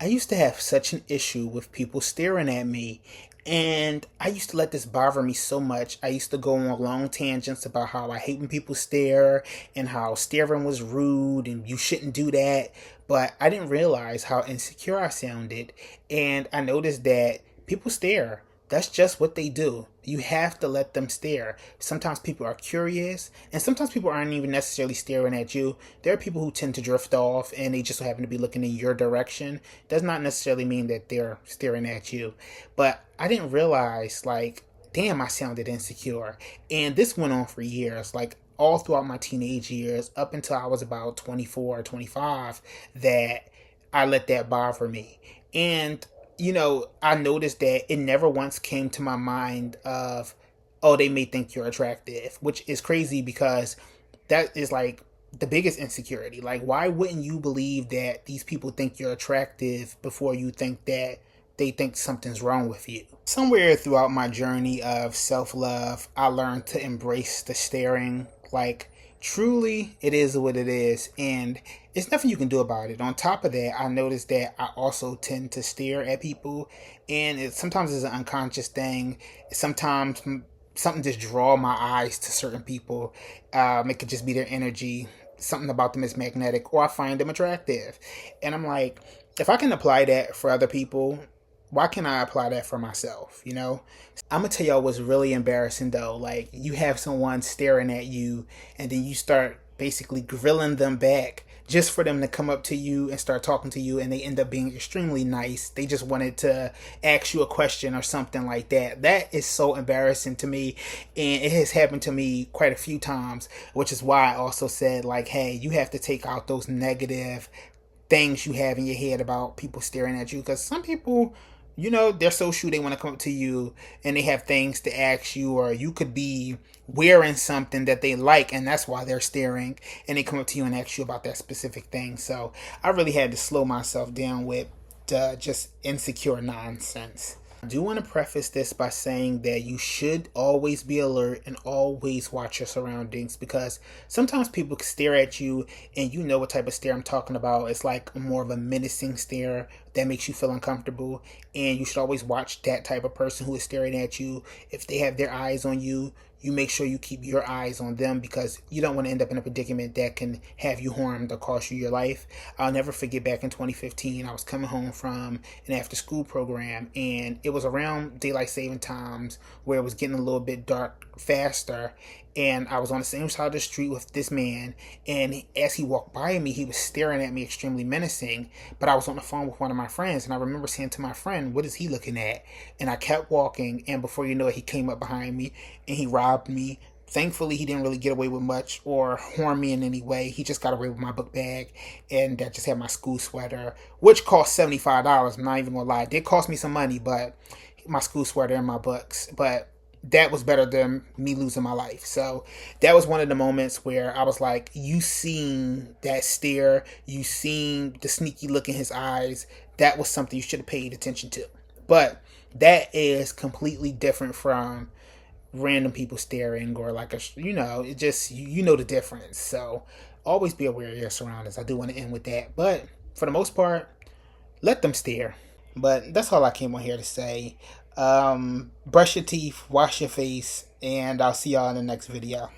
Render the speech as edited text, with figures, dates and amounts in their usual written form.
I used to have such an issue with people staring at me, and I used to let this bother me so much. I used to go on long tangents about how I hate when people stare and how staring was rude and you shouldn't do that. But I didn't realize how insecure I sounded, and I noticed that people stare. That's just what they do. You have to let them stare. Sometimes people are curious, and sometimes people aren't even necessarily staring at you. There are people who tend to drift off and they just so happen to be looking in your direction. Does not necessarily mean that they're staring at you. But I didn't realize, like, damn, I sounded insecure. And this went on for years, like all throughout my teenage years, up until I was about 24 or 25, that I let that bother me. And I noticed that it never once came to my mind of, oh, they may think you're attractive, which is crazy because that is like the biggest insecurity. Like, why wouldn't you believe that these people think you're attractive before you think that they think something's wrong with you? Somewhere throughout my journey of self love, I learned to embrace the staring. Like, truly, it is what it is, and it's nothing you can do about it. On top of that, I noticed that I also tend to stare at people, and sometimes it's an unconscious thing. Sometimes something just draw my eyes to certain people. It could just be their energy. Something about them is magnetic, or I find them attractive, and I'm like, if I can apply that for other people, why can't I apply that for myself? I'm gonna tell y'all what's really embarrassing though. Like, you have someone staring at you, and then you start basically grilling them back just for them to come up to you and start talking to you, and they end up being extremely nice. They just wanted to ask you a question or something like that. That is so embarrassing to me, and it has happened to me quite a few times, which is why I also said, like, hey, you have to take out those negative things you have in your head about people staring at you, because some people, they're social, they want to come up to you and they have things to ask you, or you could be wearing something that they like and that's why they're staring, and they come up to you and ask you about that specific thing. So I really had to slow myself down with just insecure nonsense. I do want to preface this by saying that you should always be alert and always watch your surroundings, because sometimes people stare at you and you know what type of stare I'm talking about. It's like more of a menacing stare that makes you feel uncomfortable, and you should always watch that type of person who is staring at you. If they have their eyes on you, you make sure you keep your eyes on them, because you don't want to end up in a predicament that can have you harmed or cost you your life. I'll never forget, back in 2015, I was coming home from an after school program, and it was around daylight saving times where it was getting a little bit dark faster, and I was on the same side of the street with this man, and as he walked by me, he was staring at me extremely menacing, but I was on the phone with one of my friends, and I remember saying to my friend, what is he looking at? And I kept walking, and before you know it, he came up behind me and he robbed me. Thankfully, he didn't really get away with much or harm me in any way. He just got away with my book bag, and I just had my school sweater, which cost $75. I'm not even gonna lie, it did cost me some money, but my school sweater and my books. But that was better than me losing my life. So that was one of the moments where I was like, you seen that stare, you seen the sneaky look in his eyes. That was something you should have paid attention to. But that is completely different from random people staring, or like it just, you know the difference. So always be aware of your surroundings. I do want to end with that, but for the most part, let them stare. But that's all I came on here to say. Brush your teeth, wash your face, and I'll see y'all in the next video.